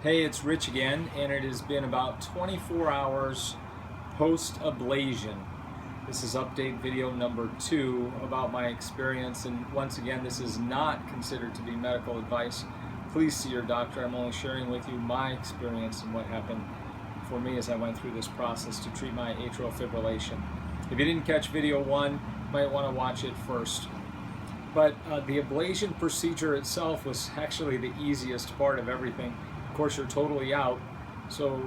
Hey, it's Rich again, and it has been about 24 hours post-ablation. This is update video number 2 about my experience, and once again, this is not considered to be medical advice. Please see your doctor. I'm only sharing with you my experience and what happened for me as I went through this process to treat my atrial fibrillation. If you didn't catch video 1, you might want to watch it first. But the ablation procedure itself was actually the easiest part of everything. Of course, you're totally out, so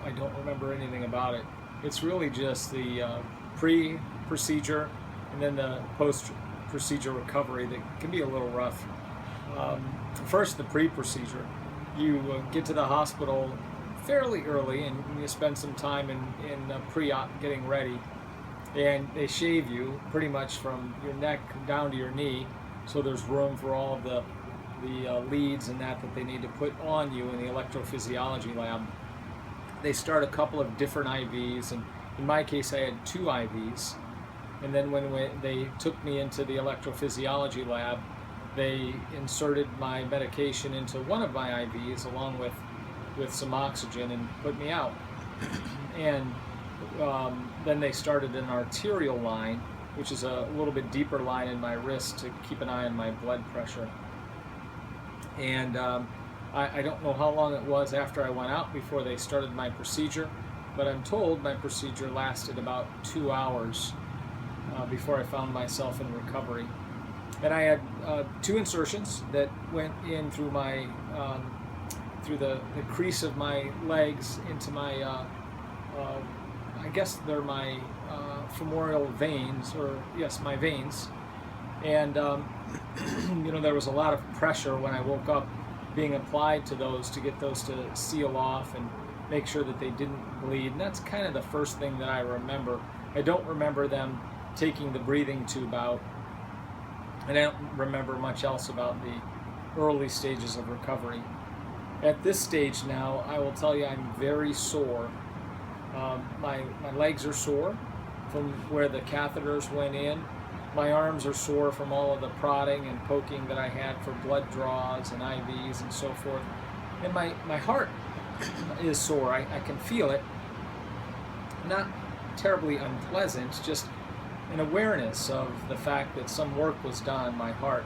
I don't remember anything about it. It's really just the pre-procedure and then the post-procedure recovery that can be a little rough. First, the pre-procedure. You get to the hospital fairly early and you spend some time in pre-op getting ready. And they shave you pretty much from your neck down to your knee, so there's room for all of the leads and that they need to put on you in the electrophysiology lab. They start a couple of different IVs, and in my case I had 2 IVs. And then when they took me into the electrophysiology lab, they inserted my medication into one of my IVs along with some oxygen and put me out. And then they started an arterial line, which is a little bit deeper line in my wrist to keep an eye on my blood pressure. And I don't know how long it was after I went out before they started my procedure, but I'm told my procedure lasted about 2 hours before I found myself in recovery. And I had 2 insertions that went in through my through the crease of my legs into my I guess they're my femoral veins, or yes, my veins. And there was a lot of pressure when I woke up being applied to those to get those to seal off and make sure that they didn't bleed. And that's kind of the first thing that I remember. I don't remember them taking the breathing tube out, and I don't remember much else about the early stages of recovery. At this stage now, I will tell you I'm very sore. My legs are sore from where the catheters went in. My arms are sore from all of the prodding and poking that I had for blood draws and IVs and so forth. And my heart is sore. I can feel it. Not terribly unpleasant, just an awareness of the fact that some work was done on my heart.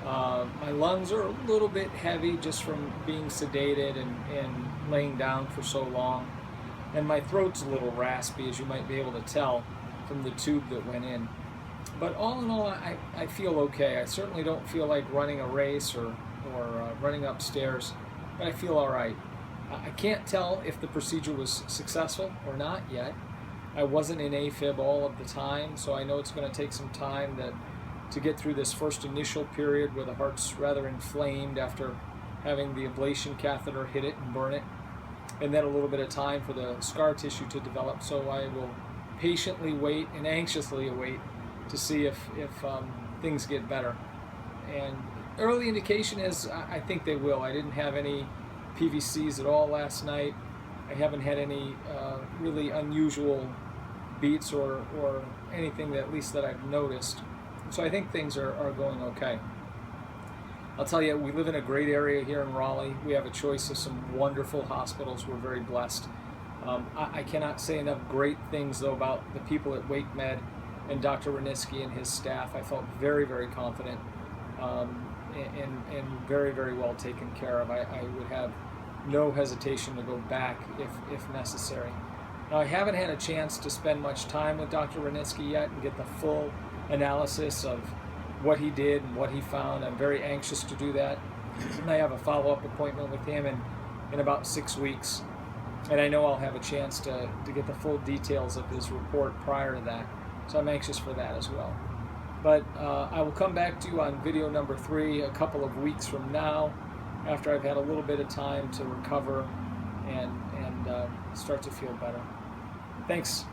My lungs are a little bit heavy just from being sedated and laying down for so long. And my throat's a little raspy, as you might be able to tell from the tube that went in. But all in all, I feel okay. I certainly don't feel like running a race or running upstairs, but I feel all right. I can't tell if the procedure was successful or not yet. I wasn't in afib all of the time, so I know it's going to take some time to get through this first initial period where the heart's rather inflamed after having the ablation catheter hit it and burn it, and then a little bit of time for the scar tissue to develop. So I will patiently wait and anxiously await to see if things get better. And early indication is I think they will. I didn't have any PVCs at all last night. I haven't had any really unusual beats or anything that, at least that I've noticed. So I think things are going okay. I'll tell you, we live in a great area here in Raleigh. We have a choice of some wonderful hospitals. We're very blessed. I cannot say enough great things, though, about the people at Wake Med and Dr. Reniski and his staff. I felt very, very confident and very, very well taken care of. I would have no hesitation to go back if necessary. Now, I haven't had a chance to spend much time with Dr. Reniski yet and get the full analysis of what he did and what he found. I'm very anxious to do that. I have a follow-up appointment with him in about 6 weeks, and I know I'll have a chance to get the full details of his report prior to that. So I'm anxious for that as well. But I will come back to you on video number 3 a couple of weeks from now, after I've had a little bit of time to recover and start to feel better. Thanks.